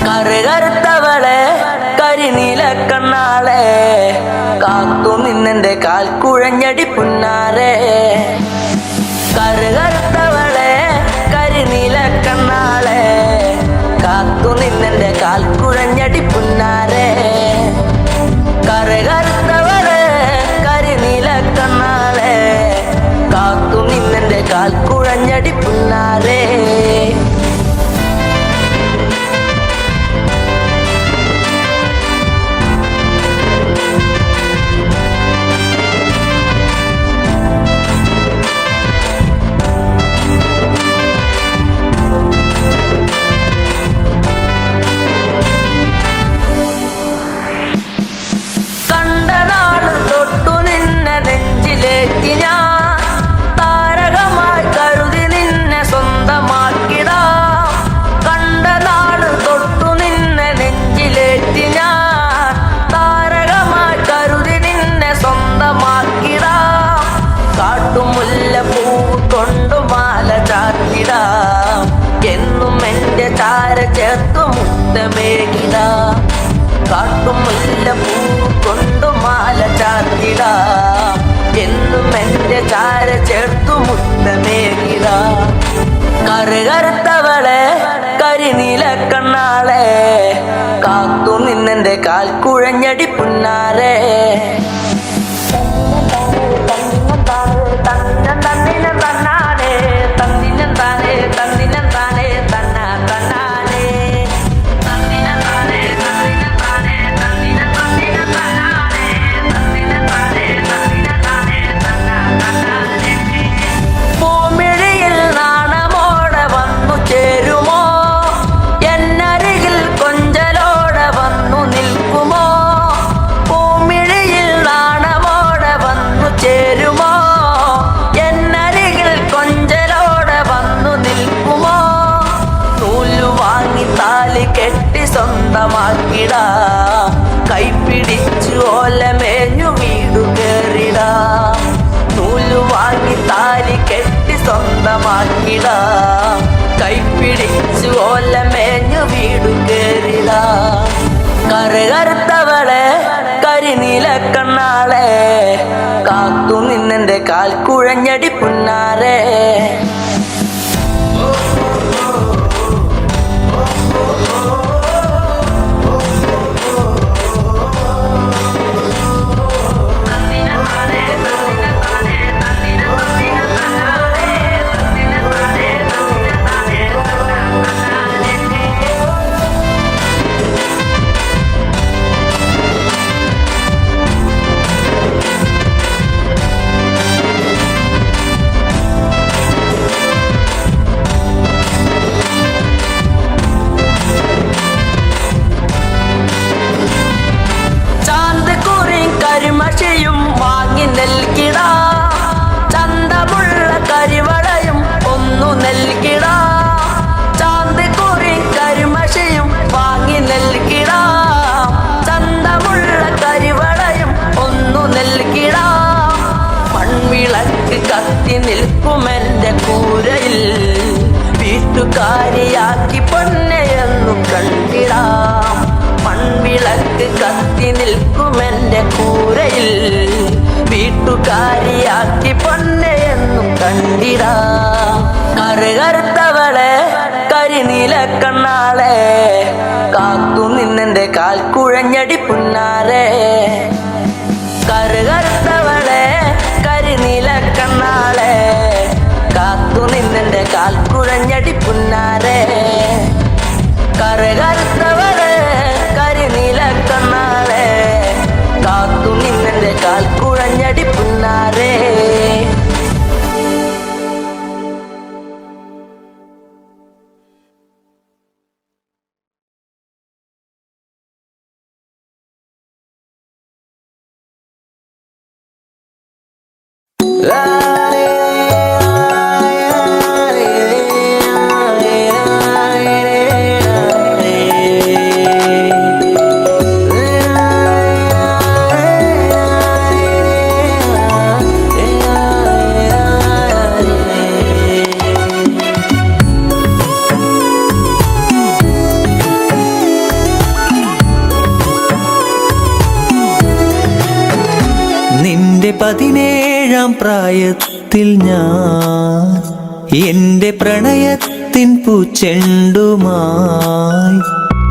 കറുകറുത്തവളെ കരിനീല കണ്ണാളെ കാത്തു നിന്നെന്റെ കാൽ കുഴഞ്ഞടി പുന്നാരെ. കറുകറുത്തവളെ കരിനീല കണ്ണാളെ കാത്തു നിന്നെന്റെ കാൽ കുഴഞ്ഞടി പുന്നാരെ. കറുകറുത്തവളെ കരിനീല കണ്ണാളെ കാത്തു നിന്നെന്റെ കാൽ കുഴഞ്ഞടി പുന്നാരെ. താരകമായി കരുതി നിന്നെ സ്വന്തമാക്കിടാം. കണ്ട നാട് തൊട്ടു നിന്നെ നെഞ്ചിലേറ്റി ഞാൻ താരകമായി കരുതി നിന്നെ സ്വന്തമാക്കിടാം. കാട്ടുമുല്ല പൂവ് കൊണ്ടു മാല ചാത്തിടാം. എന്നും എന്റെ ചാര ചേർത്തു മുത്തമേകിടാം. കാട്ടുമുല്ല പൂവ് കൊണ്ടു മാല ചാത്തിടാം. എന്നും എന്റെ ചാര ചേർത്തു മുത്തമേകിടാം. കറുകറുത്തവളെ കരിനീല കണ്ണാളെ കാത്തു നിന്നെന്റെ കാൽ കുഴഞ്ഞടി പുന്നാരെ. കെട്ടി സ്വന്തമാക്കിടാം. കൈപ്പിടിച്ചു ഓലമേഞ്ഞു വീടു കേറിടാം. നൂലു വാങ്ങി താലി കെട്ടി സ്വന്തമാക്കിടാം. കൈപ്പിടിച്ചു ഓലമേഞ്ഞു വീടു കേറിടാം. കറുകറുത്തവളെ കരിനീല കണ്ണാളെ കാത്തു നിന്നെന്റെ കാൽ കുഴഞ്ഞടി പുന്നാരെ. കരിമഷിയും വാങ്ങി നൽകിടാം. ചന്തമുള്ള കരിവളയും ഒന്നു നൽകിടാം. ചാന്തിക്കുറി കരിമഷിയും വാങ്ങി നൽകിടാം. ചന്തമുള്ള കരിവളയും ഒന്നു നൽകിടാം. മൺവിളക്ക് കത്തി നിൽക്കുമെന്റെ കൂരയിൽ വീട്ടുകാരിയാക്കി പൊന്നെയെന്നു കണ്ടിടാം. മൺവിളക്ക് കത്തി നിൽക്കുമെന്റെ കൂരയിൽ വീട്ടുകാരിയാക്കി പൊന്നെയെന്നു കണ്ടിടാം. കറുകറുത്തവളെ കരിനീല കണ്ണാളെ കാത്തു നിന്നെന്റെ കാൽ കുഴഞ്ഞടി പുന്നാരെ. കറുകറുത്തവളെ കരിനീല കണ്ണാളെ കാത്തു നിന്നെന്റെ കാൽ കുഴഞ്ഞടി പുന്നാരെ. കറുകറുത്തവളെ കരിനീല കണ്ണാളെ കാത്തു നിന്നെന്റെ കാൽ കുഴഞ്ഞടി പുന്നാരെ. 17-ാം പ്രായത്തിൽ ഞാൻ എന്റെ പ്രണയത്തിൻ പൂച്ചെണ്ടുമായി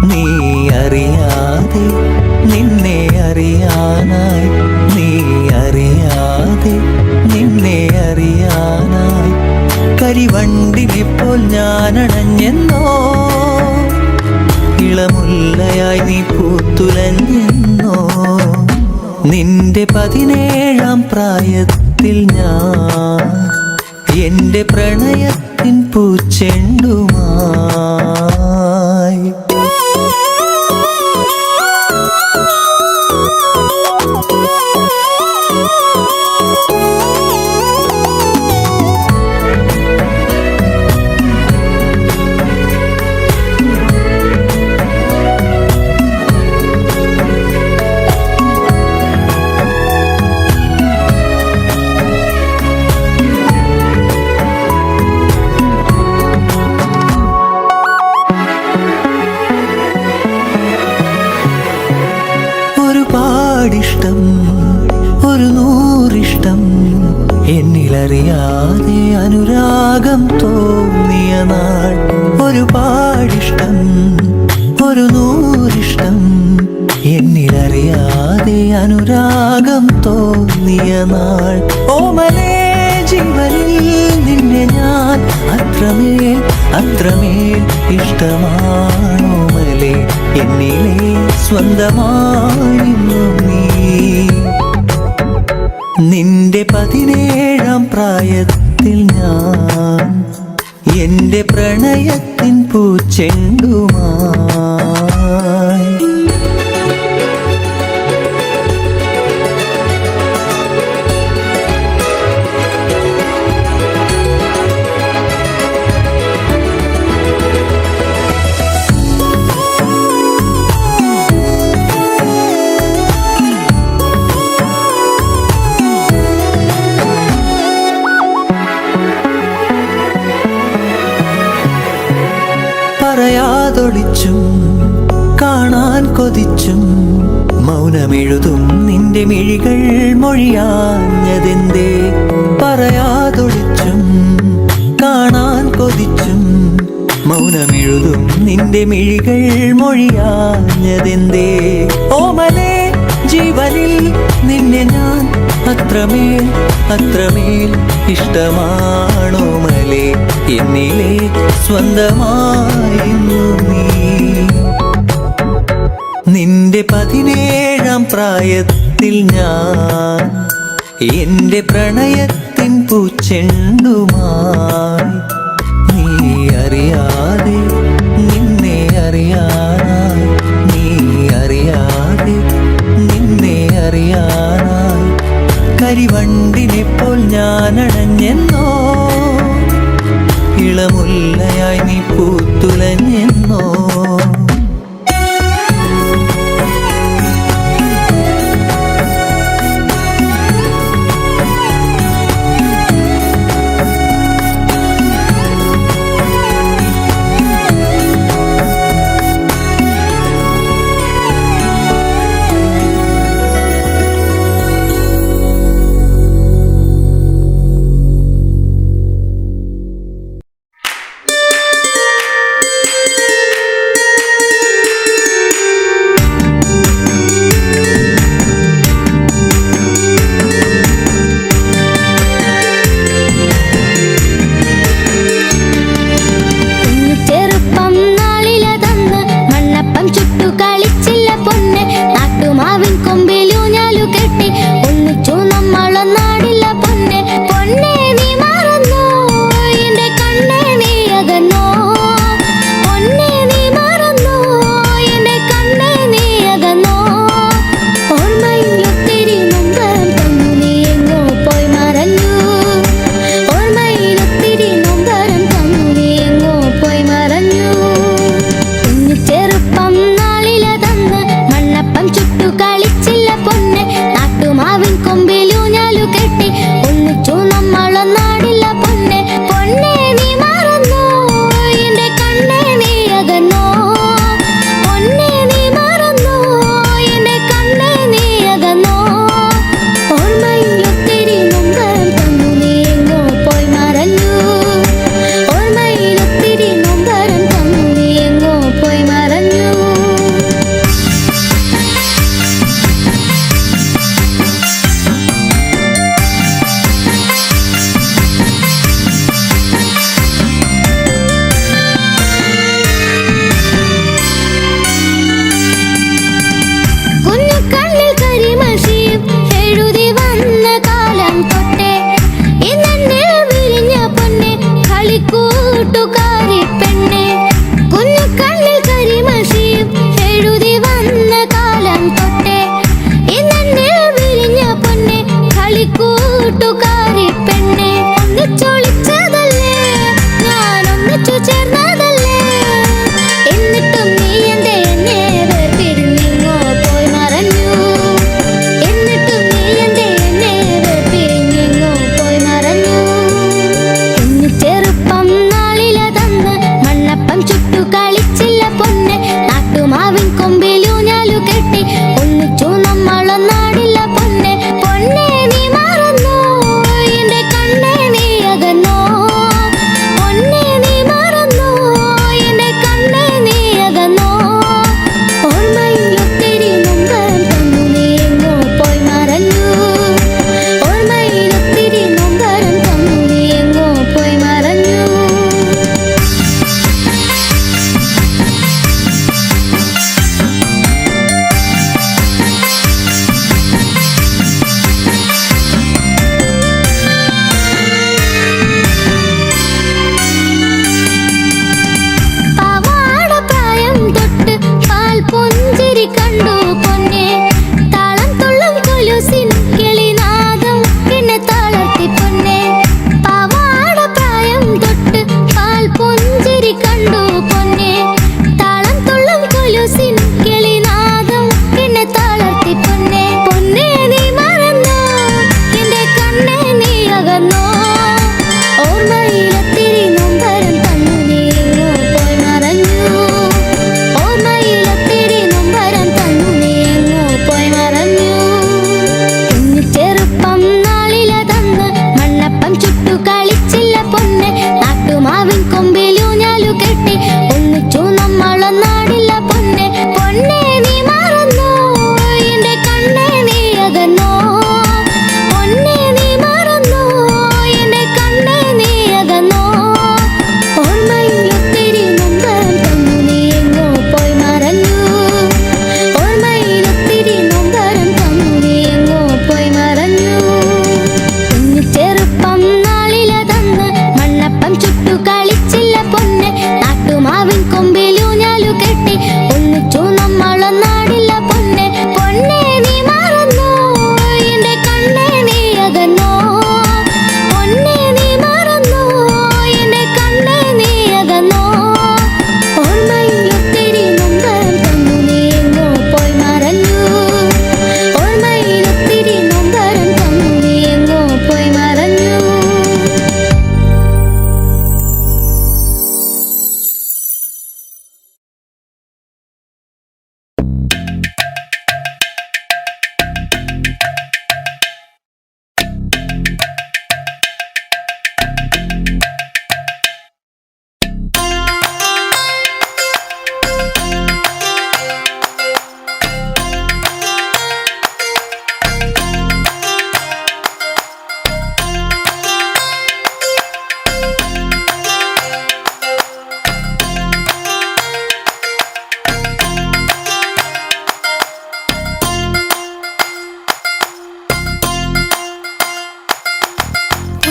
നീ അറിയാതെ നിന്നെ അറിയാനായി നീ അറിയാതെ നിന്നെ അറിയാനായി കരിവണ്ടിനെ പോൽ ഞാൻ അണഞ്ഞെന്നോ ഇളമുല്ലയായി നീ പൂത്തുലഞ്ഞെന്നോ നിന്റെ 17-ാം പ്രായത്തിൽ ഞാൻ എന്റെ പ്രണയത്തിൻ പൂച്ചെണ്ടുമായി ഒരുപാടിഷ്ടം ഒരു നൂറിഷ്ടം എന്നിലറിയാതെ അനുരാഗം തോന്നിയ നാൾ ഒരുപാടിഷ്ടം ഒരു നൂറിഷ്ടം എന്നിലറിയാതെ അനുരാഗം തോന്നിയ നാൾ ഓമലേ ജീവനിൽ നിന്നെ ഞാൻ അത്രമേൽ അത്രമേൽ ഇഷ്ടമാണോമലേ എന്നിലെ സ്വന്തമായിരുന്നു നീ നിന്റെ 17-ാം പ്രായത്തിൽ ഞാൻ എന്റെ പ്രണയത്തിൻ പൂച്ചെണ്ടുമായി പറയാതൊളിച്ചും കാണാൻ കൊതിച്ചും മൗനമെഴുതും നിന്റെ മിഴികൾ മൊഴിയാഞ്ഞതെന്തേ പറയാതൊളിച്ചും കാണാൻ കൊതിച്ചും മൗനമെഴുതും നിന്റെ മിഴികൾ മൊഴിയാഞ്ഞതെന്തേ ഓമലേ ജീവനിൽ നിന്നെ ഞാൻ അത്രമേൽ അത്രമേൽ ഇഷ്ടമാണോമലേ എന്നിലെ സ്വന്തമായിരുന്നു നീ നിന്റെ 17-ാം പ്രായത്തിൽ ഞാൻ എന്റെ പ്രണയത്തിൻ പൂച്ചെണ്ടുമായി നീ അറിയാതെ നിന്നെ അറിയാനായി നീ അറിയാതെ നിന്നെ അറിയാനായി കരിവണ്ടിനെ പോൽ ഞാൻ അണഞ്ഞെന്നോ ഇളമുല്ലയായി നീ പൂത്തുലഞ്ഞെന്നോ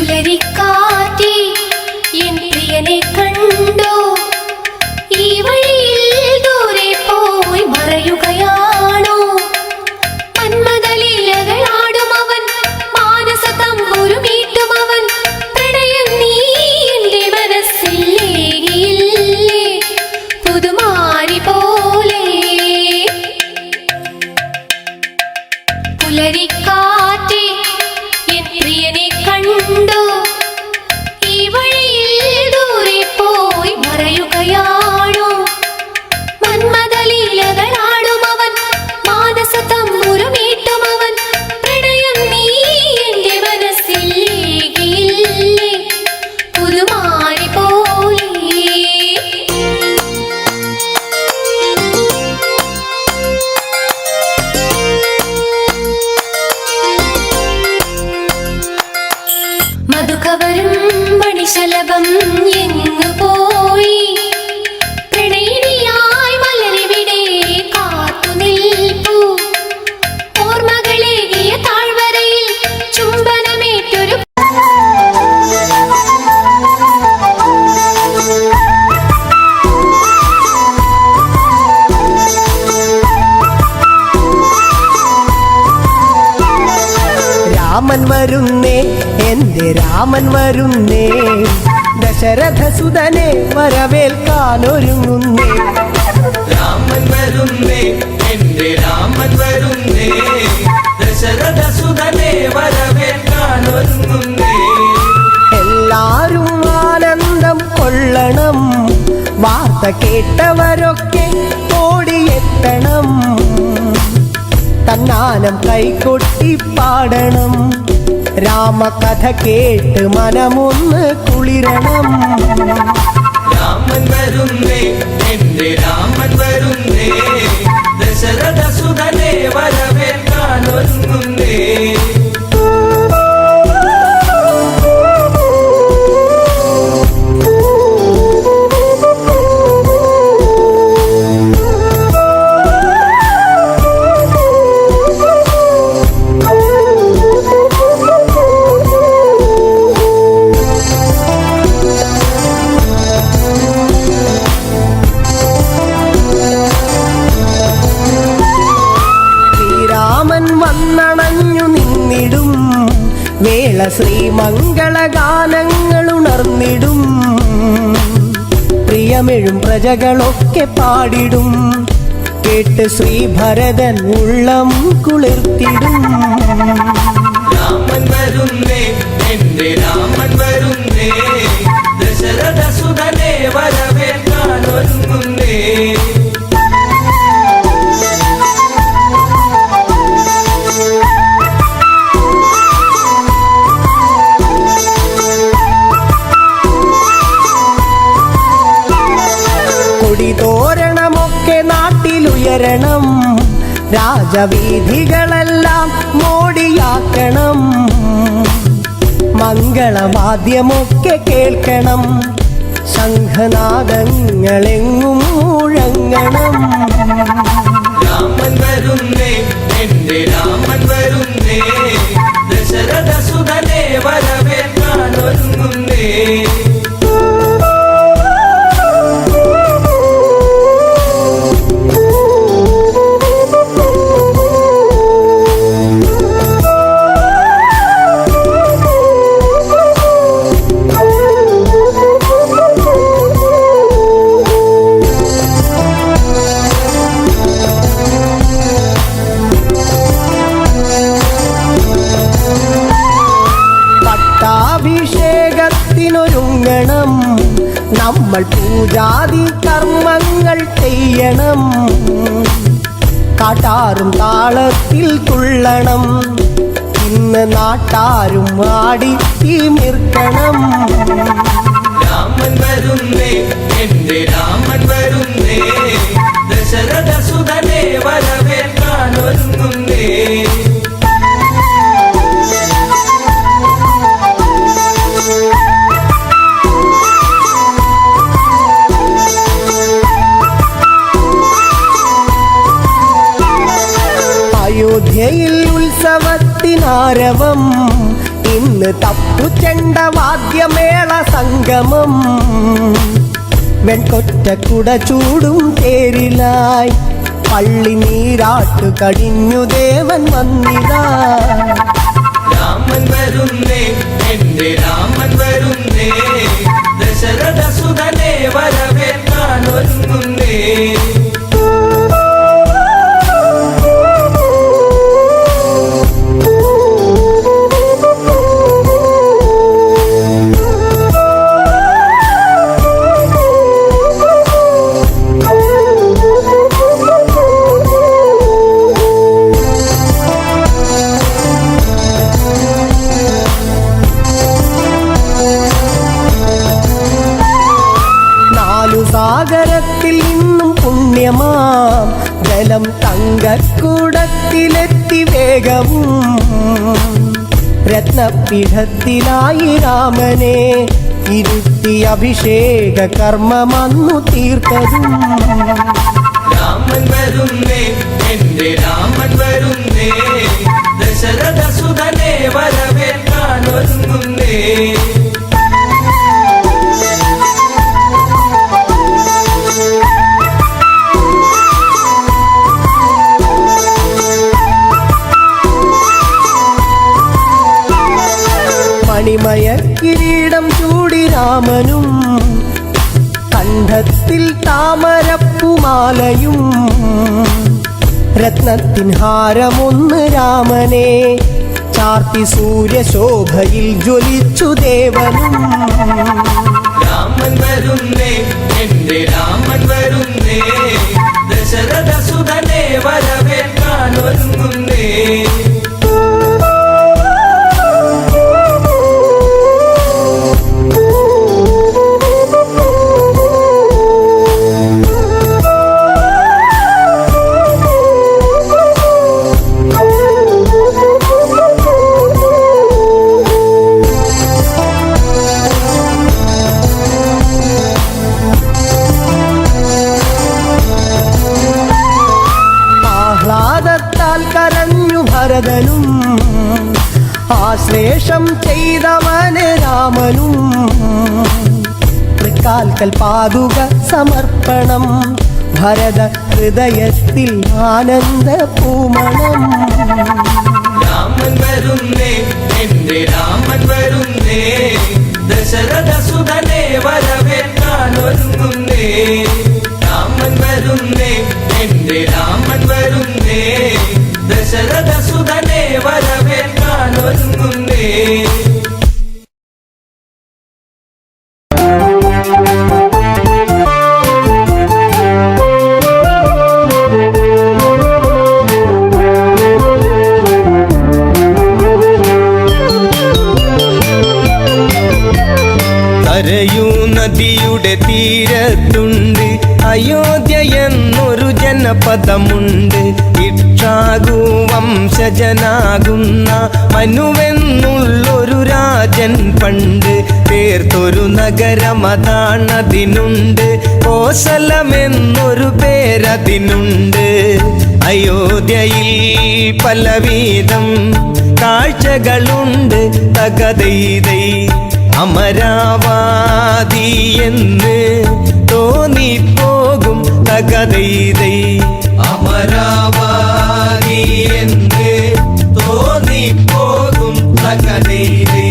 പുലരിക്കാറ്റേ എൻ പ്രിയനെ കണ്ടോ ഈ വഴിയിൽ ദൂരെ പോയി മറയുകയാണോ മന്മദലീലകളാടും അവൻ മാനസ തമ്പുരു മീട്ടും അവൻ പ്രണയം നീ എന്റെ മനസ്സിൽ ഏകിയില്ലേ പുതുമാരി പോലെ പുലരിക്കാറ്റേ എൻ പ്രിയനെ കണ്ടോ ഈ വഴിയിൽ ദൂരെ പോയി മറയുകയാണോ മന്മദലീലകളാടും അവൻ മാനസ തമ്പുരു മീട്ടും അവൻ പ്രണയം നീ എന്റെ മനസ്സിൽ ഏകിയില്ലേ പുതുമാരി പോലെ മധുകവരും മണിശലഭം എങ്ങു പോയി പ്രണയിനിയായി മലരിവിടെ കാത്തു നിൽപ്പൂ ഓർമ്മകളേകിയ താഴ്വരയിൽ ചുംബനമേറ്റൊരു രാമൻ വരുന്നേ എന്റെ രാമൻ വരുന്നേ ദശരഥസുതനെ വരവേൽക്കാനൊരുങ്ങുന്നേ രാമൻ വരുന്നേ എന്റെ രാമൻ വരുന്നേ ദശരഥസുതനെ വരവേൽക്കാനൊരുങ്ങുന്നേ എല്ലാരും ആനന്ദം കൊള്ളണം വാർത്ത കേട്ടവരൊക്കെ ഓടിയെത്തണം തന്നാനം കൈകൊട്ടി പാടണം രാമകഥ കേട്ട് മനമൊന്ന് കുളിരണം രാമൻ വരുന്നേ എന്റെ രാമൻ വരുന്നേ ദശരഥസുതനെ വരവേൽക്കാനൊരുങ്ങുന്നേ വന്നണഞ്ഞു നിന്നിടും വേള ശ്രീമംഗളഗാനങ്ങൾ ഉണർന്നിടും പ്രിയമെഴും പ്രജകളൊക്കെ പാടിടും കേട്ട് ശ്രീഭരതൻ ഉള്ളം കുളിർത്തിടും രാമൻ വരുന്നേ എന്റെ രാമൻ വരുന്നേ ദശരഥസുതനെ വരവേൽക്കാനൊരുങ്ങുന്നേ കൊടിതോരണമൊക്കെ നാട്ടിലുയരണം രാജവീഥികളെല്ലാം മോടിയാക്കണം മംഗളവാദ്യമൊക്കെ കേൾക്കണം ശംഖനാദങ്ങളെങ്ങും മുഴങ്ങണം രാമൻ വരുന്നേ എന്റെ രാമൻ വരുന്നേ ദശരഥസുതനെ വരവേൽക്കാനൊരുങ്ങുന്നേ പട്ടാഭിഷേകത്തിനൊരുങ്ങണം നമ്മൾ പൂജാതി കർമ്മങ്ങൾ ചെയ്യണം കാട്ടാറും താളത്തിൽ തുള്ളണം. ഇന്ന് നാട്ടാരും ആടി തിമിർക്കണം. രാമൻ വരുന്നേ, എന്റെ രാമൻ വരുന്നേ, ദശരഥ സുതനെ വരവേൽക്കാൻ ഒരുങ്ങുന്നേ. അയോധ്യയിൽ ഉത്സവത്തിനാരവം, ഇന്ന് തപ്പുചെണ്ട വാദ്യമേള സംഗമം. വെൺകൊറ്റക്കുട ചൂടും തേരിലായി പള്ളി നീരാട്ടു കഴിഞ്ഞു ദേവൻ വന്നിതാ. രാമൻ വരുന്നേ, എന്റെ രാമൻ വരുന്നേ, ദശരഥ സുതനെ വരവേൽക്കാൻ ഒരുങ്ങുന്നേ. സാഗരത്തിൽ നിന്നും പുണ്യമാം ജലം തങ്കക്കൂടത്തിലെത്തി വേഗവും. രത്നപീഠത്തിലായി രാമനെ ഇരുത്തി അഭിഷേക കർമ്മമന്നു തീർത്തതും. രാമൻ വരുന്നേ, എന്റെ രാമൻ വരുന്നേ, ദശരഥ സുതനെ വരവേൽക്കാൻ ഒരുങ്ങുന്നേ. മണിമയ കിരീടം ചൂടി രാമനും കണ്ഠത്തിൽ താമരപ്പുമാലയും. രത്നത്തിൻ ഹാരമൊന്ന് രാമനെ ചാർത്തി സൂര്യശോഭയിൽ ജ്വലിച്ചു ദേവനും. രാമൻ വരുന്നേ, എന്റെ രാമൻ വരുന്നേ, ദശരഥ സുതനെ വരവേൽക്കാൻ ഒരുങ്ങുന്നേ. കരഞ്ഞു ഭരതനും ആശ്ലേഷം ചെയ്തവന് രാമനും. തൃക്കാൽക്കൽ പാതുക സമർപ്പണം, ഭരത ഹൃദയത്തിൽ ആനന്ദ പൂമണം. രാമൻ വരുന്നേ, എന്റെ രാമൻ വരുന്നേ, ദശരഥ സുതനെ വരവേൽക്കാൻ ഒരുങ്ങുന്നേ. രാമൻ വരുന്നേ, എന്റെ രാമൻ വരുന്നേ, ദശരഥ സുതനെ വരവേൽക്കാൻ ഒരുങ്ങുന്നേ. കരയൂ നദിയുടെ തീരത്തുണ്ട് അയോധ്യ എന്നൊരു ജനപദമുണ്ട്. ഇക്ഷാകു വംശജനാകുന്ന മനുവെന്നുള്ളൊരു രാജൻ പണ്ട് തീർത്തൊരു നഗരമതാണതിനുണ്ട്. കോസലമെന്നൊരു പേരതിനുണ്ട്. അയോധ്യയിൽ പലവിധം കാഴ്ചകളുണ്ട്. തകതൈതൈ അമരാവാതി എന്ന് തോന്നിപ്പോകും. തകതൈതൈ അമരാവാതി എന്ന് തോന്നിപ്പോകും. തകതൈതൈ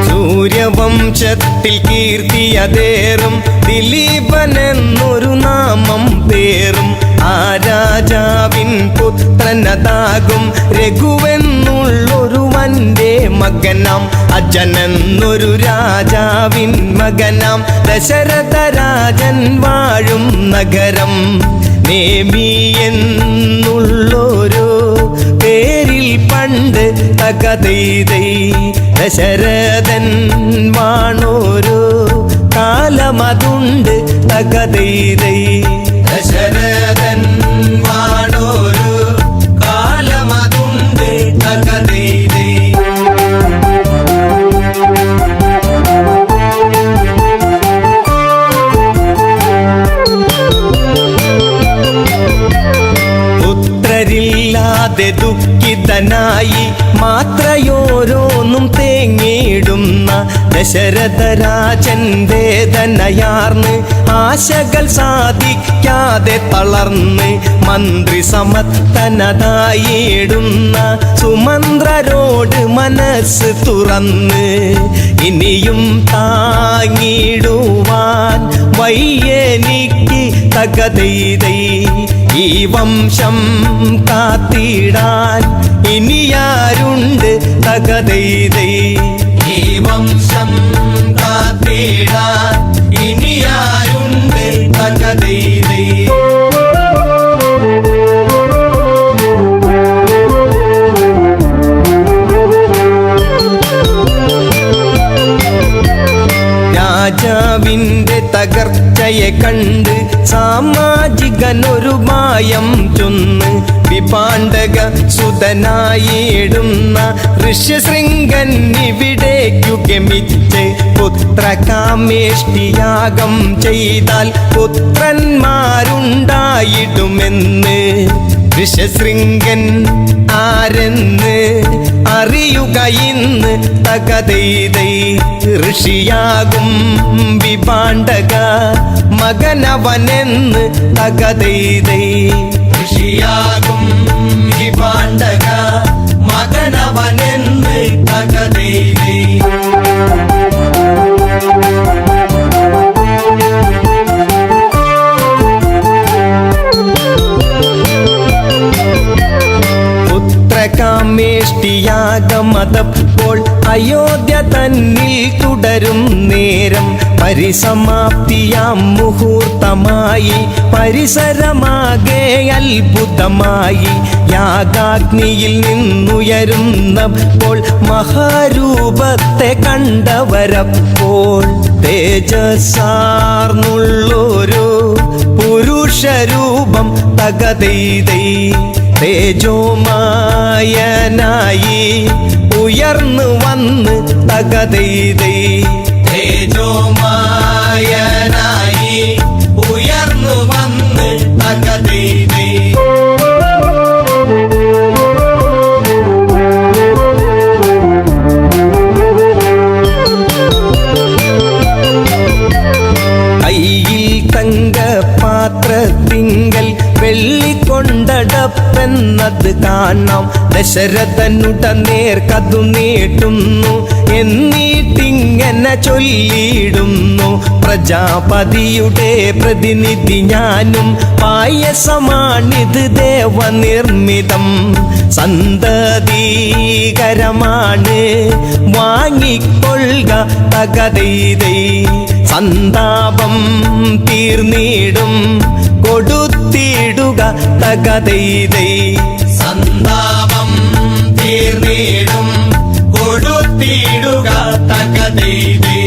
സൂര്യവംശത്തിൽ കീർത്തിയതേറും ദിലീപനെന്നൊരു നാമം പേറും. ആ രാജാവിൻ പുത്ര ദശരഥനതാകും രഘുവെന്നുള്ളൊരുവന്റെ മകനാം അജനെന്നൊരു രാജാവിൻ മകനാം ദശരഥ രാജൻ വാഴും നഗരം നേമി എന്നുള്ളൊരു പേരിൽ പണ്ട് തകതൈതൈ ദശരഥൻ വാണോരു കാലമതുണ്ട് തകതൈതൈ ദശരഥൻ വാണോരു കാലമതുണ്ട് തകതൈതൈ പുത്രരില്ലാതെ ദുഃഖിതനായി മാത്രയോരോന്നും തേങ്ങിയിടുന്ന ദശരഥരാജൻ വേദനയാർന്ന് ആശകൾ സാധിക്കാതെ തളർന്ന് മന്ത്രി സമർത്ഥനതായിടുന്ന സുമന്ത്രരോട് മനസ്സ് തുറന്ന് ഇനിയും താങ്ങിടുവാൻ വയ്യെനിക്ക് തകതൈതൈ ഈ വംശം കാത്തിടാൻ ഇനിയാരുണ്ട് തകതൈതൈ ഈ വംശം കാത്തിടാൻ ഇനിയാരുണ്ട് തകതൈതൈ രാജാവിന്റെ തകർച്ചയെ കണ്ട് സാമാജികനൊരു മായം ചൊന്ന് വിപാണ്ഡക സുതനായിടുന്ന ഋഷ്യശൃംഗൻ ഇവിടേക്കു ഗമിച്ച് പുത്രകാമേഷ്ടിയാഗം ചെയ്താൽ പുത്രന്മാരുണ്ടായിടുമെന്ന് ഋഷ്യശൃംഗൻ ആരെന്ന് അറിയുക ഇന്ന് തകതൈതൈ ഋഷിയാകും വിപാണ്ഡക മകനവനെന്ന് തകതൈതൈ ഋഷിയാകും വിപാണ്ഡക മകനവനെന്ന് തകതൈതൈ പുത്രകാമേഷ്ടിയാഗമതപ്പോൾ അയോധ്യ തന്നിൽ തുടരും നേരം പരിസമാപ്തിയാം മുഹൂർത്തമായി പരിസരമാകെ അത്ഭുതമായി യാഗാഗ്നിയിൽ നിന്നുയരുന്നപ്പോൾ മഹാരൂപത്തെ കണ്ടവരപ്പോൾ തേജസ്സാർന്നുള്ളൊരു പുരുഷരൂപം തകതൈതൈ തേജോമായനായി ഉയർന്നു വന്ന് തകതൈതൈ തേജോമായനായി ഉയർന്നു വന്ന് തകതൈതൈ കയ്യിൽ തങ്കപാത്രത്തിങ്കൽ വെള്ളിക്കൊണ്ടടപ്പെന്നത് കാണാം ദശരഥനുടനേർക്കതു നീട്ടുന്നു എന്നിട്ടിങ്ങനെ ചൊല്ലിയിടുന്നു പ്രജാപതിയുടെ പ്രതിനിധി ഞാനും പായസമാണിത് ദേവനിർമ്മിതം സന്തതീകരമാണ് വാങ്ങിക്കൊള്ളുക തകതൈതൈ സന്താപം തീർന്നിടും കൊടുത്തിടുക തകതൈതൈ സന്താപം തീർന്നിടും കൊടുത്തിടുക തകതൈതൈ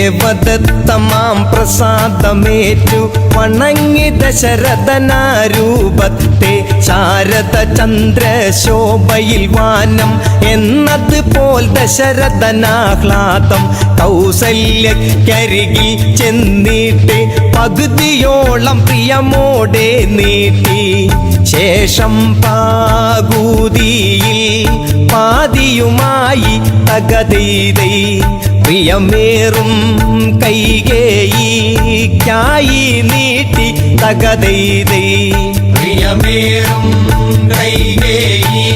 ദേവദത്തമാം പ്രസാദമേറ്റു വണങ്ങി ദശരഥനാരൂപത്തെ ശാരദ ചന്ദ്രശോഭയിൽ വാനം എന്നതുപോൽ ദശരഥനാഹ്ലാദം കൗസല്യക്കരികിൽ ചെന്നിട്ട് പകുതിയോളം പ്രിയമോടെ നീട്ടി ശേഷം പാകൂതിയിൽ പാതിയുമായി തകതൈതൈ പ്രിയമേറും കൈകേയിക്കായി നീട്ടി തകതൈതൈ പ്രിയമേറും കൈകേയിക്കായി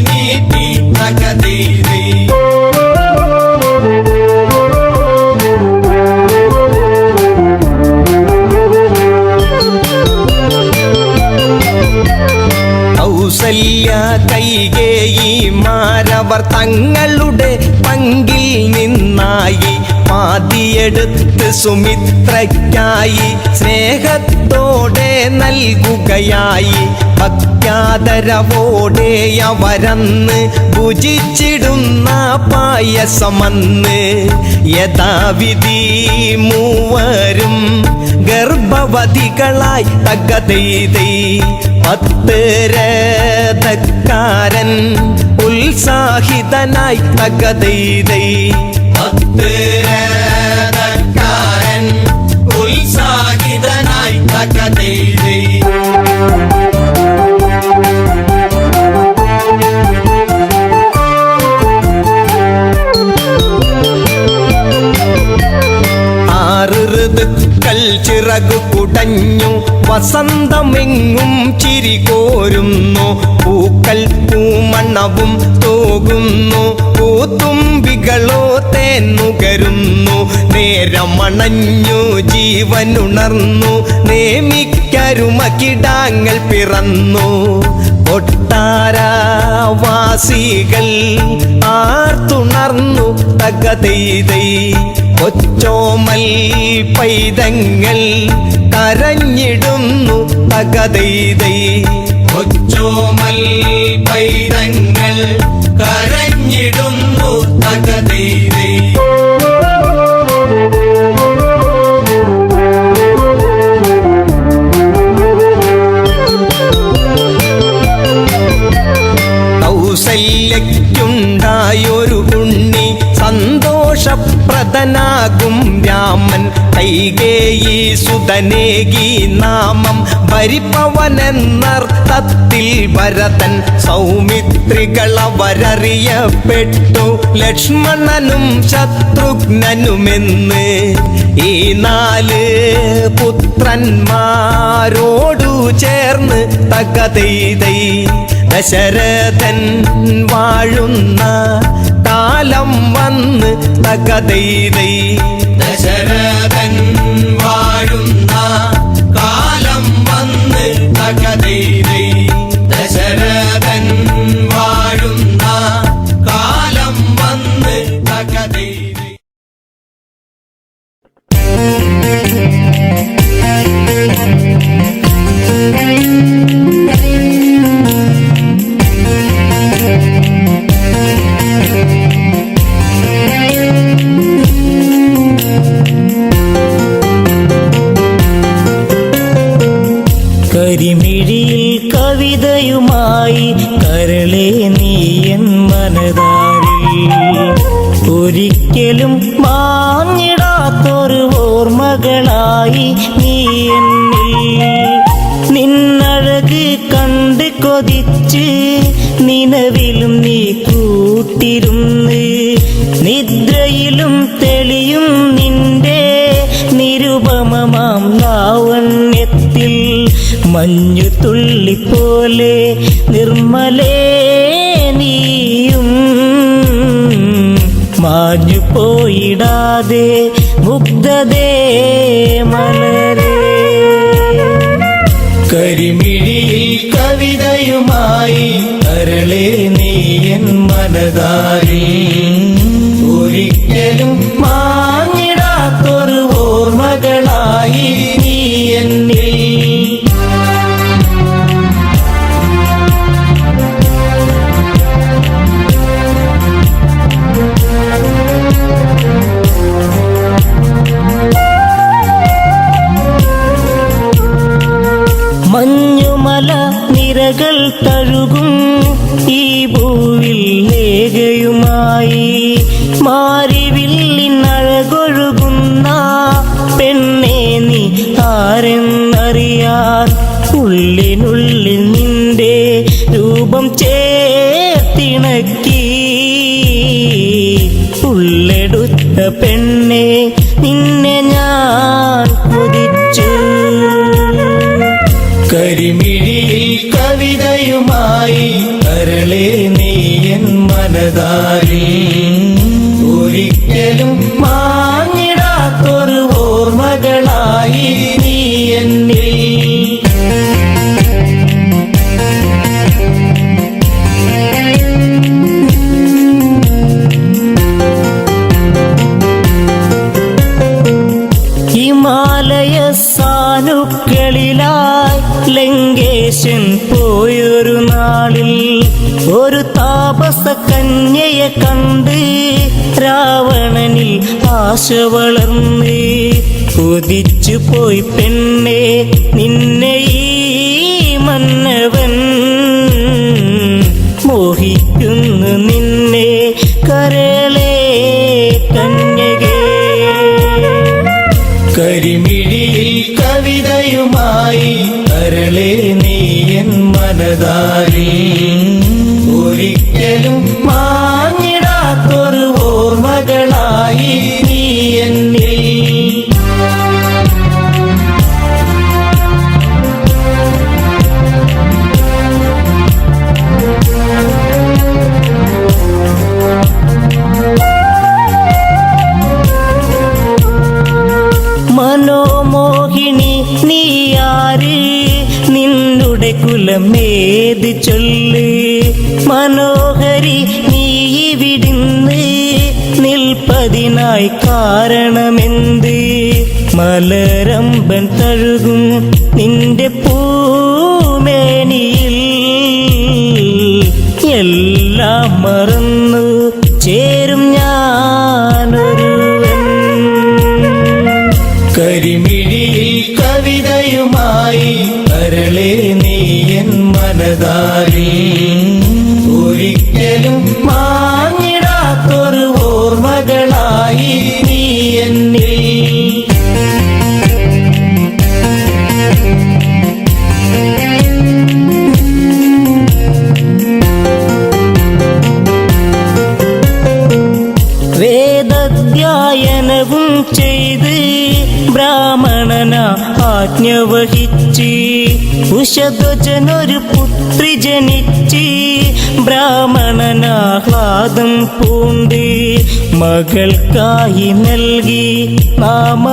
നീട്ടി തകതൈതൈ എടുത്ത് സുമിത്രയ്ക്കായി സ്നേഹത്തോടെ നൽകുകയായി. ഭക്യാദരവോടെ അവരന്ന് ഭുജിച്ചിടുന്ന പായസമന്ന് യഥാവിധി മൂവരും ഗർഭവതികളായി തകതൈതൈ. 10 രഥക്കാരൻ ഉത്സാഹിതനായി തകതൈതൈ. 10 രഥക്കാരൻ ഉത്സാഹിതനായി തകതൈതൈ. ചിറകു കുടഞ്ഞു വസന്തമെങ്ങും ചിരികോരുന്നു. പൂക്കൾ പൂമണ്ണവും തൂകുന്നു. പൂത്തുമ്പികളോ തേന്നുകരുന്നു. നേരമണഞ്ഞു ജീവനുണർന്നു. നേമിക്കരുമകിടാങ്ങൾ പിറന്നു. കൊട്ടാരവാസികൾ ആർത്തുണർന്നു തകതൈതൈ. കൊച്ചോമൽ പൈതങ്ങൾ കരഞ്ഞിടുന്നു തകതൈതൈ. കൊച്ചോമൽ പൈതങ്ങൾ കരഞ്ഞിടുന്നു തകതൈതൈ. കൗസല്യയ്ക്കുണ്ടായൊരു ഉണ്ണി സന്തോഷപ്രദനാകും രാമൻ. കൈകേയി സുതനേകി നാമം ഭരിപ്പവനെന്നർത്ഥത്തിൽ ഭരതൻ. സൗമിത്രികളവരറിയപ്പെട്ടു ലക്ഷ്മണനും ശത്രുഘ്നനുമെന്ന്. ഈ 4 പുത്രന്മാരോടു ചേർന്ന് തകതൈതൈ. ദശരഥൻ വാഴുന്ന കാലം വന്ന് തകതൈതൈ. ദശരഥൻ വാഴുന്ന കാലം വന്ന് തകതൈതൈ. ദശരഥൻ വാഴുന്ന കാലം വന്ന് തകതൈതൈ. കരിമിഴിയിൽ കവിതയുമായി കരളെ നീയൻ മനതാരിൽ. ഒരിക്കലും മാഞ്ഞിടാത്തൊരു ഓർമ്മകളായി നീ എന്നിൽ. നിന്നഴക് കണ്ട് കൊതിച്ച് നിലവിലും നീ കൂട്ടിരുന്ന്. നിദ്രയിലും തെളിയും നിന്റെ നിരുപമമാം ലാവണ്യത്തിൽ. മഞ്ഞു തുള്ളി പോലെ നിർമ്മലേ നീയും മാഞ്ഞു പോയിടാതെ മുഗ്ധതേ മലരേ. കരിമിഴിയിൽ കവിതയുമായി കരളെ നീയൻ മനതാരിൽ. ഒരിക്കലും മാഞ്ഞിടാത്തൊരു ഓർമ്മകളായി നീ എന്നിൽ. മഞ്ഞുമല നിരകൾ തഴുകും ഈ ഭൂവിൽ ലേഖയുമായി. മാരിവില്ലിനഴകൊഴുകുന്ന പെണ്ണെ നീ ആരെന്നറിയാൻ. ഉള്ളിനുള്ളിൽ നിന്റെ രൂപം ചേർത്തിണക്കി. ഉള്ളെടുത്ത പെണ്ണെ നിന്നെ ഞാൻ കൊതിച്ചു. കരിമിഴിയിൽ കവിതയുമായി കരളെ നീയൻ മനതാരിൽ. ഒരിക്കലും മാഞ്ഞിടാത്തൊരു ഓർമ്മകളായി നീ എന്നിൽ. കന്യയെ കണ്ട് രാവണനിൽ ആശ വളർന്ന് കൊതിച്ചു പോയി പെണ്ണെ നിന്നെ ഈ മന്നവൻ മോഹിക്കുന്നു നിന്നെ കരളേ കന്യകേ. കരിമിഴിയിൽ കവിതയുമായി കരളേ നീ എൻ മനതാരിൽ ഒരിക്കലും മാഞ്ഞിടാത്തൊരു ഓർമ്മകളായി നീ എന്നിൽ. മനോമോഹിനി നീയാര് നിന്നുടെ കുലമേത് ചൊല്ല് മനോഹരി നീ വിടുന്ന് നിൽപ്പതിനായി കാരണമെന്ത് മലരമ്പൻ തഴുകും നിന്റെ പൂമേനിയിൽ എല്ലാം മറന്നു ചേരും ഞാനൊരുവൻ. കരിമിഴിയിൽ കവിതയുമായി കരളേ നീ എൻ മനതാരിൽ ഒരിക്കലും മാഞ്ഞിടാത്തൊരു ഓർമ്മകളായി നീ എന്നിൽ. വേദധ്യായനവും ചെയ്ത് ബ്രാഹ്മണന ആജ്ഞ വഹിച്ച് ഉഷധ്വജനൊരു പുത്രി ജനിച്ച് ബ്രാഹ്മണനാഹ്ലാദം പൂണ്ട് മകൾക്കായി നൽകി നാമമന്നൊരു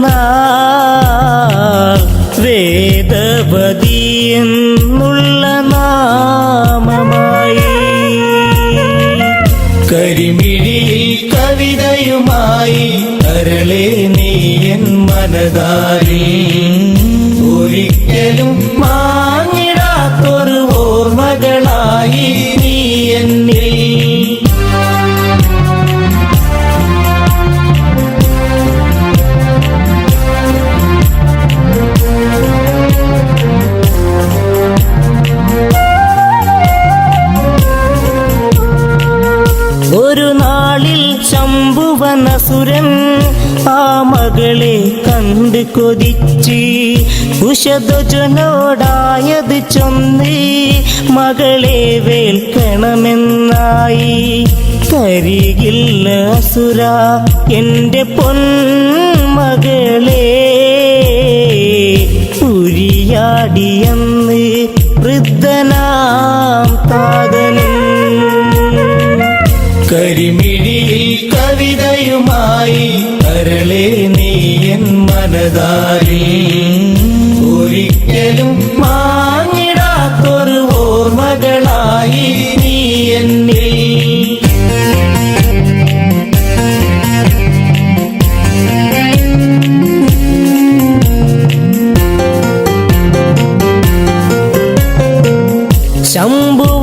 നാൾ വേദവതി എന്നുള്ള നാമമായി. കരിമിഴിയിൽ കവിതയുമായി കരളേ നീ എൻ മനതാരിൽ ഒരിക്കലും മാഞ്ഞിടാത്തൊരു ഓർമ്മകളായി നീ എന്നിൽ. ഒരു നാളിൽ ശംഭുവനസുരൻ ആ മകളെ കണ്ട് കൊതിച്ച് ഉഷധ്വജനോടായത് ചൊന്ന് മകളെ വേൽക്കണമെന്നായി. കരികില്ല അസുര എന്റെ പൊന്മകളെ ഉരിയാടിയെന്ന് വൃദ്ധനാം താതനും. കരിമിഴിയിൽ കവിതയുമായി കരളേ നീ എൻ മനതാരിൽ ഒരിക്കലും മാഞ്ഞിടാത്തൊരു ഓർമ്മകളായി നീ എന്നിൽ.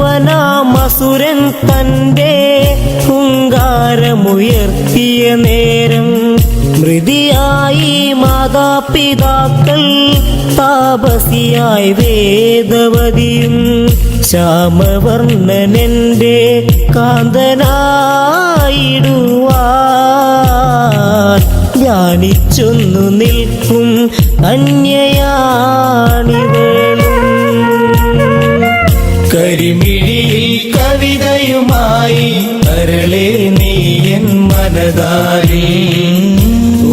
ശംഭുവനാമസുരൻ തന്റെ ഹുങ്കാരമുയർത്തിയ നേരം മൃതിയായി മാതാപിതാക്കൾ താപസിയായി വേദവതിയും ശ്യാമവർണ്ണനെന്റെ കാന്തനായിടുവാൻ ധ്യാനിച്ചൊന്നു നിൽക്കും കന്യയാണിവളും. കരിമിഴിയിൽ കവിതയുമായി കരളേ നീ എൻ മനതാരിൽ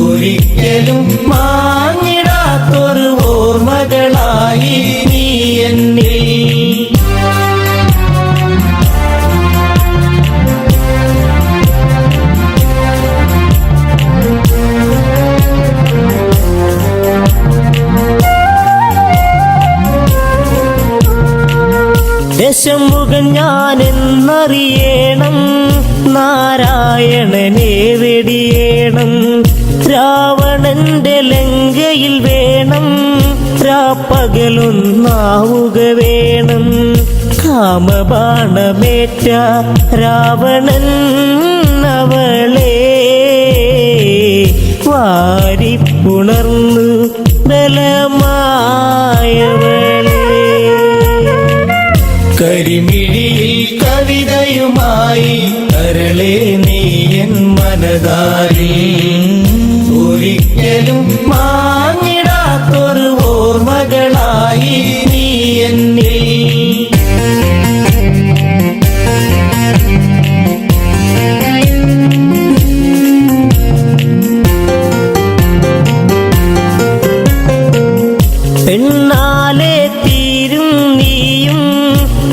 ഒരിക്കലും മാഞ്ഞിടാത്തൊരു ഓർമ്മകളായി നീ എന്നിൽ. ദശമുഖൻ ഞാനെന്നറിയണം നാരായണനെ വെടിയേണം രാവണന്റെ ലങ്കയിൽ വേണം രാപ്പകലൊന്നാവുക വേണം കാമബാണമേറ്റ രാവണൻ അവളെ വാരിപ്പുണർന്നു ബലമായവളെ. കരിമിഴിയിൽ കവിതയുമായി കരളെ നീയൻ മനതാരിൽ ഒരിക്കലും മാഞ്ഞിടാത്തൊരു ഓർമ്മകളായി നീ എന്നിൽ. പെണ്ണാലെ തീരും നീയും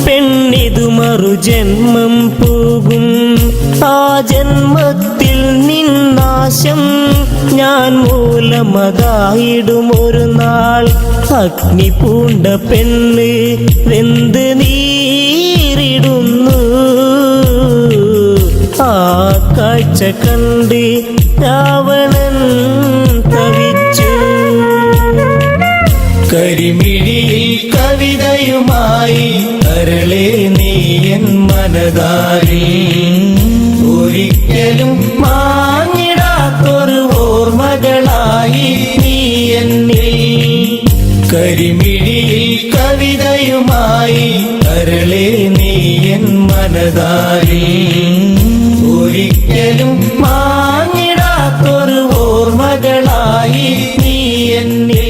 പെണ്ണിതു മറുജന്മം പോകും. ആ ജന്മത്തിൽ നിന്നാശം ഞാൻ മൂലമതായിടുമൊരു നാൾ. അഗ്നി പൂണ്ട പെണ്ണ് വെന്ത് നീറിടുന്നു. ആ കാഴ്ച കണ്ട് രാവണൻ തവിച്ചു. കരിമിഴിയിൽ കവിതയുമായി കരളെ നീയൻ മനതാരിൽ ഒരിക്കലും മാഞ്ഞിടാത്തൊരു ഓർമ്മകളായി നീ എന്നിൽ. കരിമിഴിയിൽ കവിതയുമായി കരളെ നീയൻ മനതാരിൽ ഒരിക്കലും മാഞ്ഞിടാത്തൊരു ഓർമ്മകളായി നീ എന്നിൽ.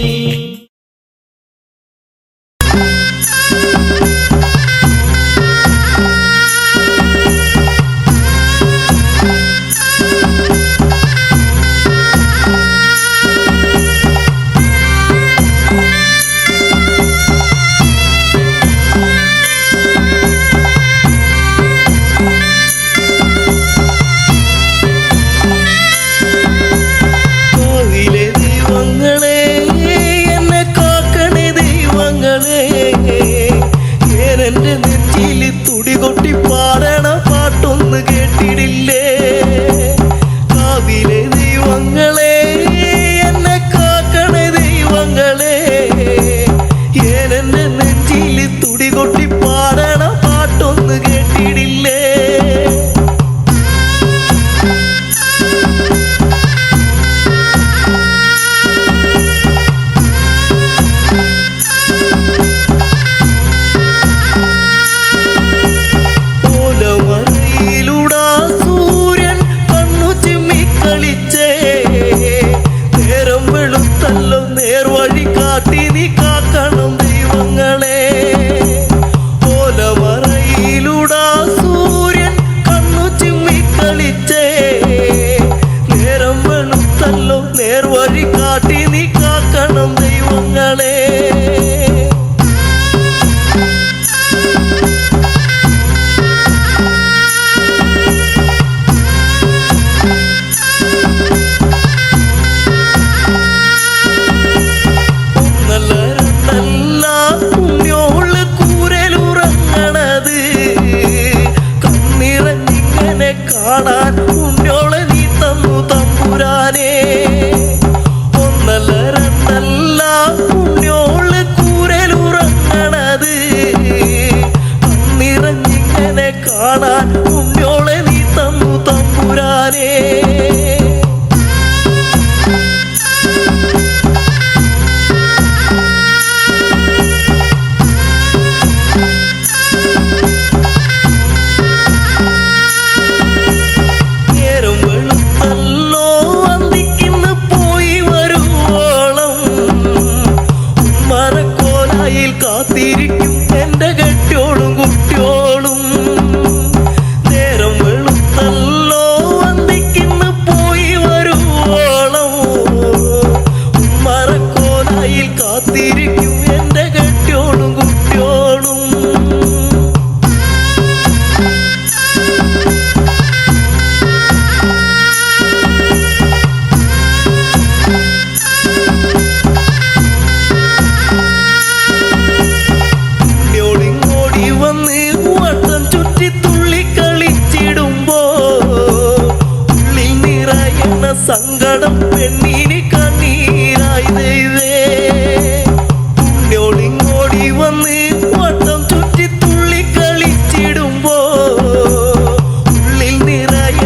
സങ്കടം പെണ്ണിന് കണ്ണീരായി ദൈവേ. ഉന്നോളിങ്ങോടി വന്ന് വട്ടം ചുറ്റി തുള്ളിക്കളി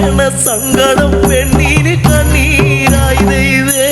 അറിയണ സങ്കടം പെണ്ണിന് കണ്ണീരായി ദൈവേ.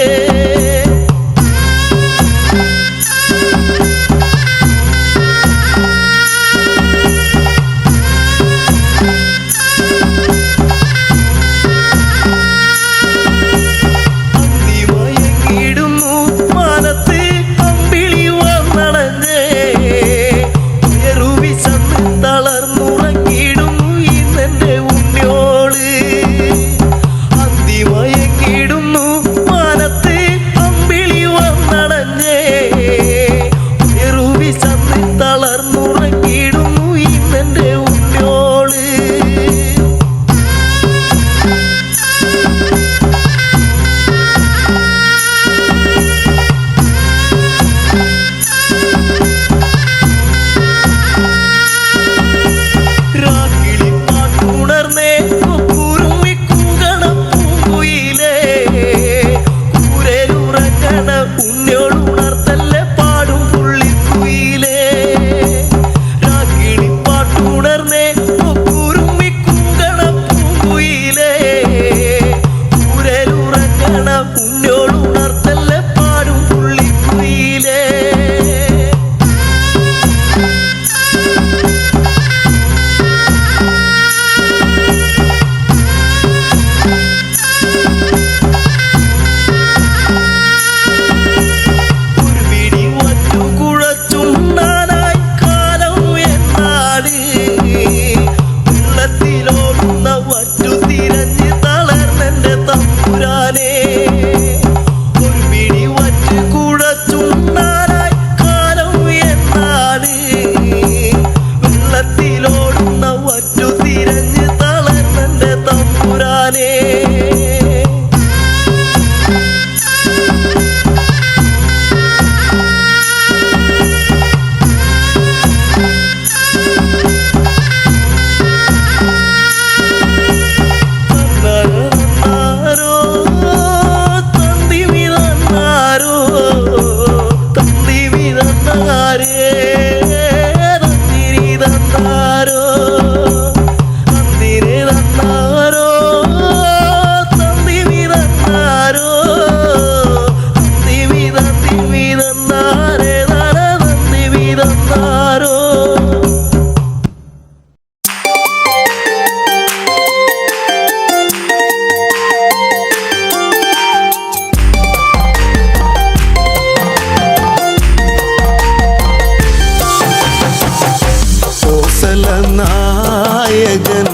നായകൻ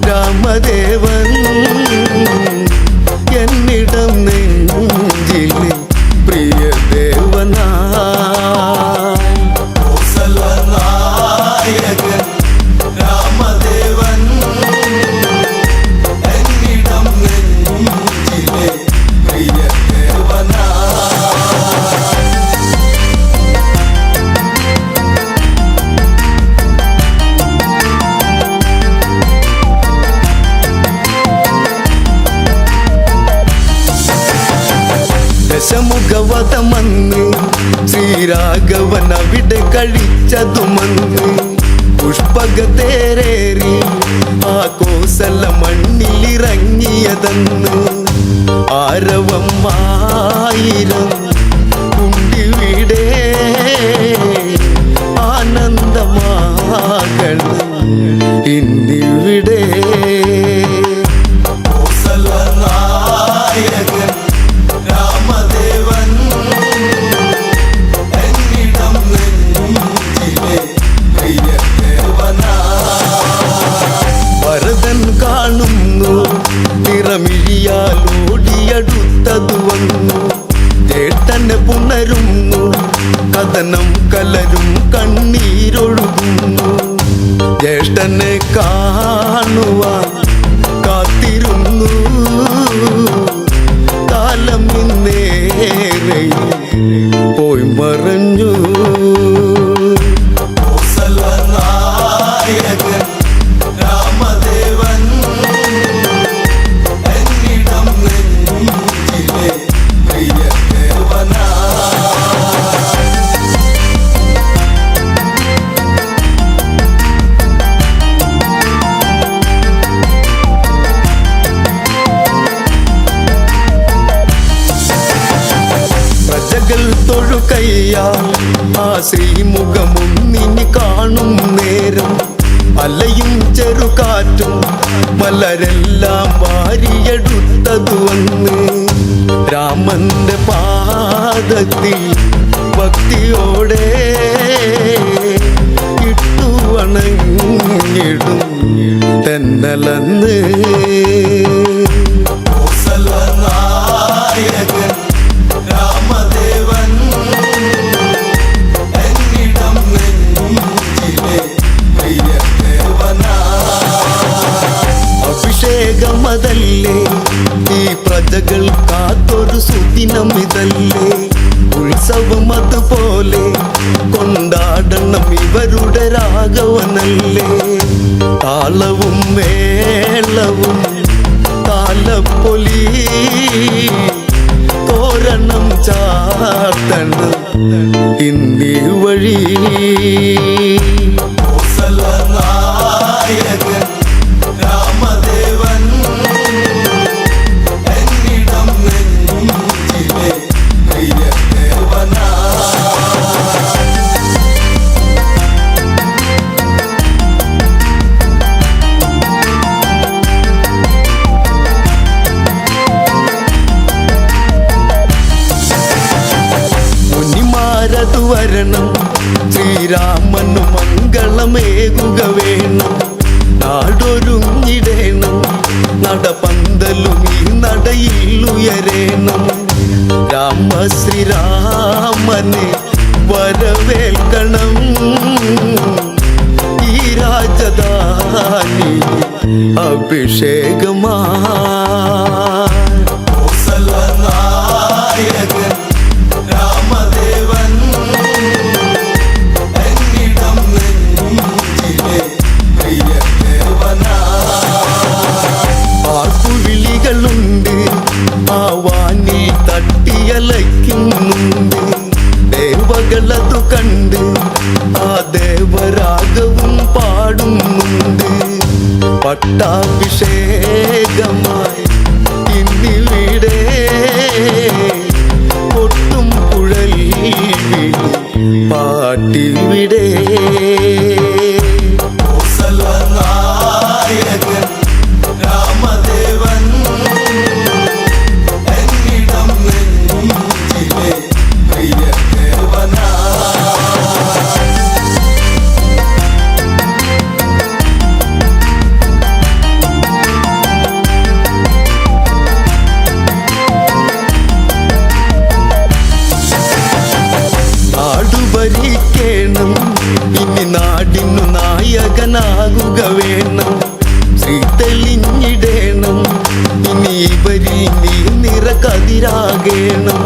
രാമദേവൻ എന്നിടം നെഞ്ചിലെ പ്രിയ ദേവനാ നായകൻ രാമദേവൻ എന്നിടം നെഞ്ചിലെ പ്രിയ ദേവനാ ദശമുഖവതമന്ന് ശ്രീരാഘവൻ അവിടെ കഴിച്ചതുമന്ന് പുഷ്പകതേരേറി ആ കോസല മണ്ണിലിറങ്ങിയതെന്ന് ആരവം ആയിരം കുണ്ടിവിടെ ആനന്ദമാകണം ഇന്നിവിടെ കോസല നായകൻ രാമദേവൻ എന്നിടം നെഞ്ചിലെ പ്രിയ ദേവനാ ഭരതൻ കാണുന്നു നിറമിഴിയാൽ ഓടിയടുത്തതു വന്നു ചേട്ടനെ പുണരുന്നു കഥനം കലരും കണ്ണീരൊഴുകുന്നു ജ്യേഷ്ഠനെ കാണുവാൻ കാത്തിരുന്നു കാലം ഇന്നേറെ പോയി മറഞ്ഞു കോസല നായകൻ രാമദേവൻ എന്നിടം നെഞ്ചിലെ പ്രിയ ദേവനാ വിളിയാൽ ആ ശ്രീമുഖമൊന്നിനി കാണും നേരം അലയും ചെറുകാറ്റും മലരെല്ലാം വാരിയെടുത്തതു വന്ന് രാമന്റെ പാദത്തിൽ ഭക്തിയോടെ ഇട്ടു വണങ്ങിടും തെന്നലന്ന് നായകൻ രാമദേവൻ എന്നിടം നെഞ്ചിലെ പ്രിയദേവനാ. അഭിഷേകമതല്ലേ ഈ പ്രജകൾ കാത്തൊരു സുദിനം ഇതല്ലേ ഉത്സവം അതുപോലെ കൊണ്ടാടണം ഇവരുടെ രാഘവനല്ലേ താളവും മേളവും താലപ്പൊലി തോരണം ചാർത്തണം ഇന്ത്യ വഴി നായകൻ രാമദേവൻ എന്നിടം നെഞ്ചിലെ പ്രിയദേവനാ. മുനിമാരതു വരണം ശ്രീരാമനു മംഗളമേകുക വേണം നാടൊരുങ്ങിടേണം നടപന്തലും ഈ നടയിൽ ഉയരേണം രാമശ്രീരാമനെ വരവേൽക്കണം ഈ രാജധാനി അഭിഷേകമാ. നായകൻ രാമദേവൻ എന്നിടം നെഞ്ചിലെ പ്രിയദേവനാ. ആർപ്പുവിളികളുണ്ട് ആ വാനിൽ തട്ടിയലയ്ക്കുന്നുണ്ട് ദേവകളതു കണ്ട് ആ ദേവരാഗവും പാടുന്നുണ്ട് പട്ടാഭിഷേകമായി ഇന്നിവിടെ പൊട്ടും കുഴൽ പാട്ടിവിടെ നായകൻ രാമദേവൻ എന്നിടം നെഞ്ചിലെ പ്രിയദേവനാ. ഭരിക്കണം ഇനി നാടിനു നായകനാകുക വേണം ശ്രീ തെളിഞ്ഞിടേണം ഇനി ഇവരിൽ നീ നിറകതിരാകേണം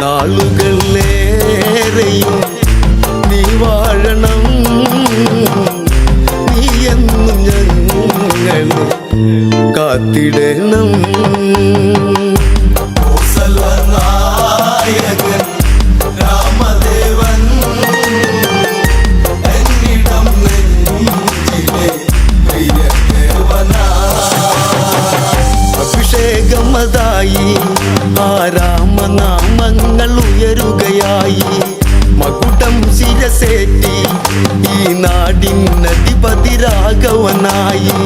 നാളുകളേറെയും നീ വാഴണം നീ എന്നും ഞങ്ങൾ കാത്തിടണം നായകൻ രാമദേവൻ എന്നിടം നെഞ്ചിലെ പ്രിയദേവനാ. അഭിഷേകമതായി ആ രാമനാമങ്ങൾ ഉയരുകയായി മകുടം ശിരസേറ്റി ഈ നാടിനധിപതി രാഘവനായി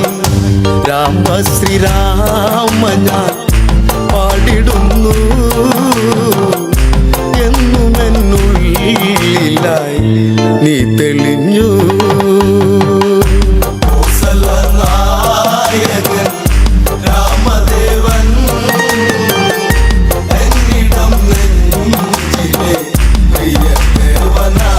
രാമശ്രീരാമ ഞാൻ പാടിടുന്നു എന്നുമെന്നുള്ളിലായി നീ തെളിഞ്ഞു നായകൻ രാമദേവൻ എന്നിടം നെഞ്ചിലെ പ്രിയദേവനാ.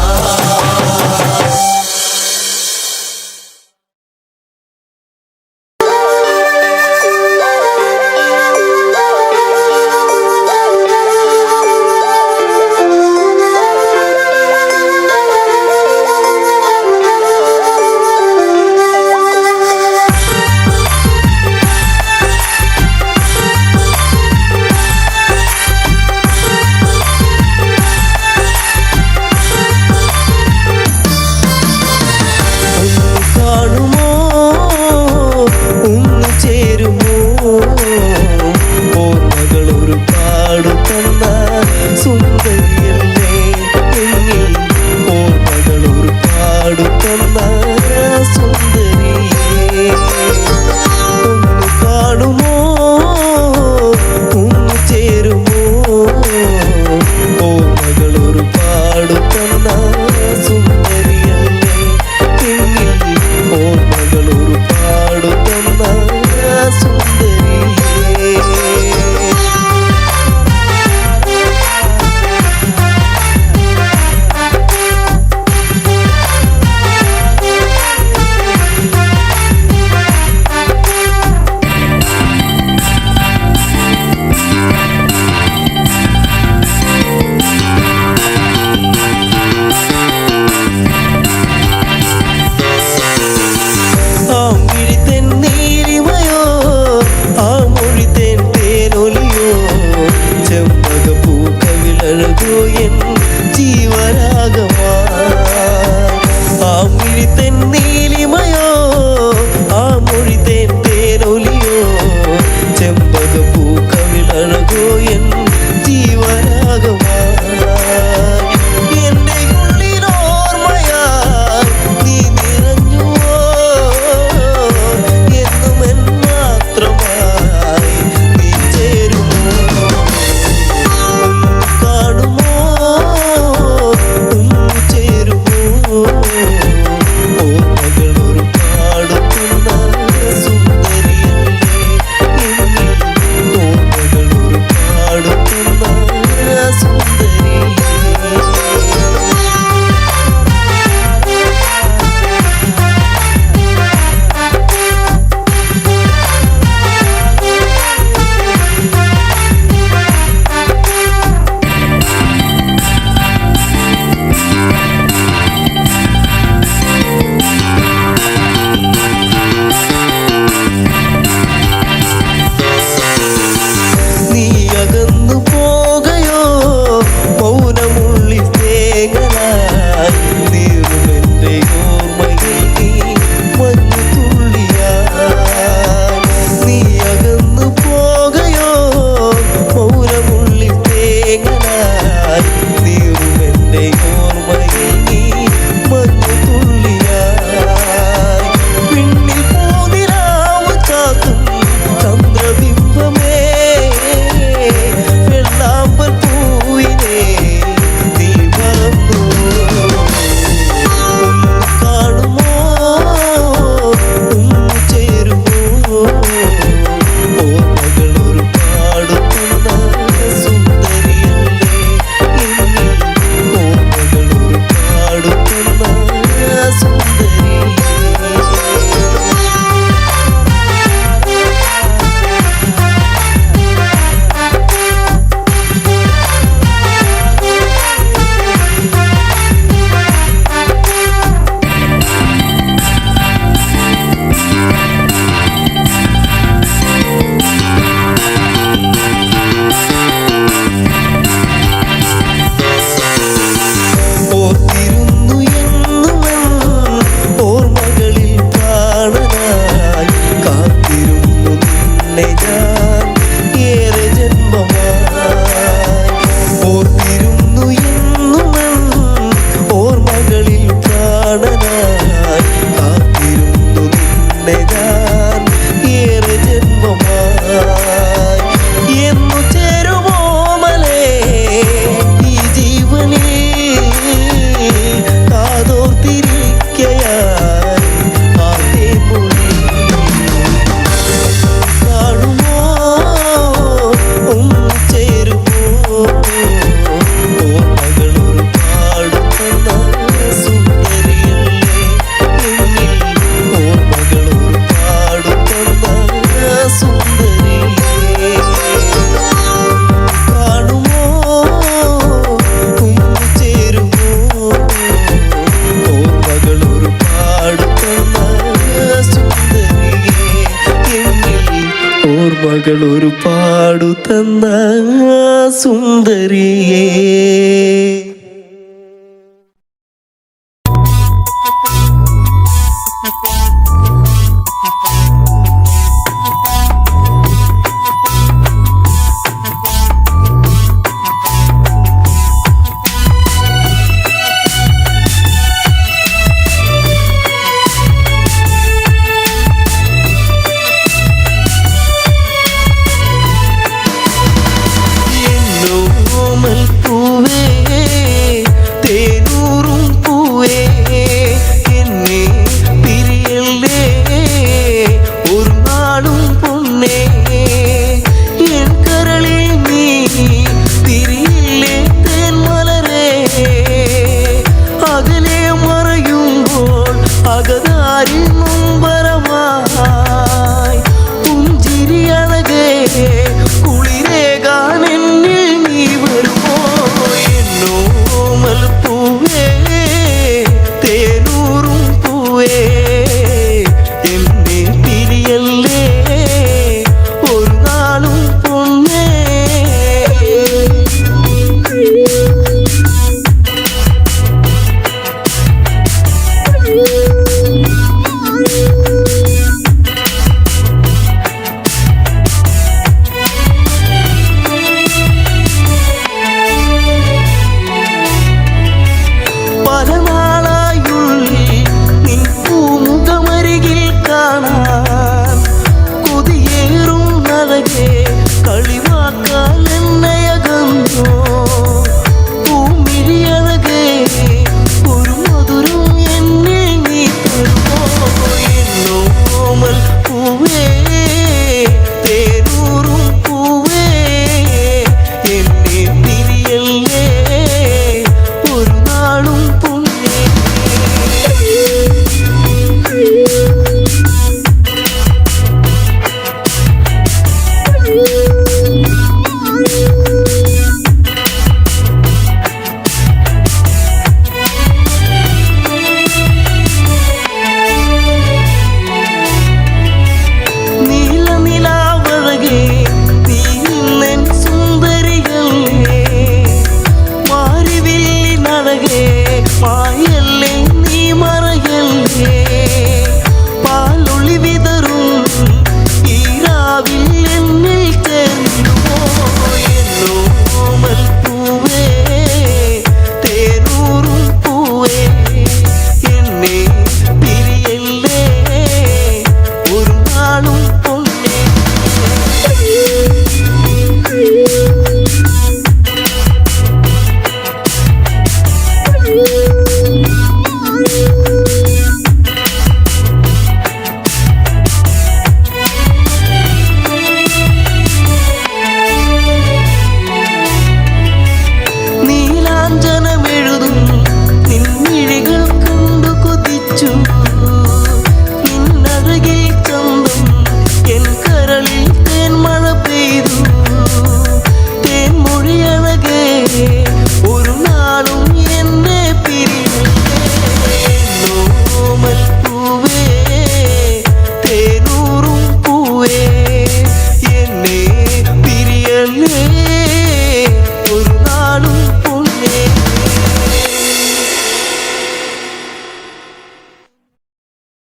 ഓർമ്മകൾ ഒരുപാടു തന്ന സുന്ദരിയേ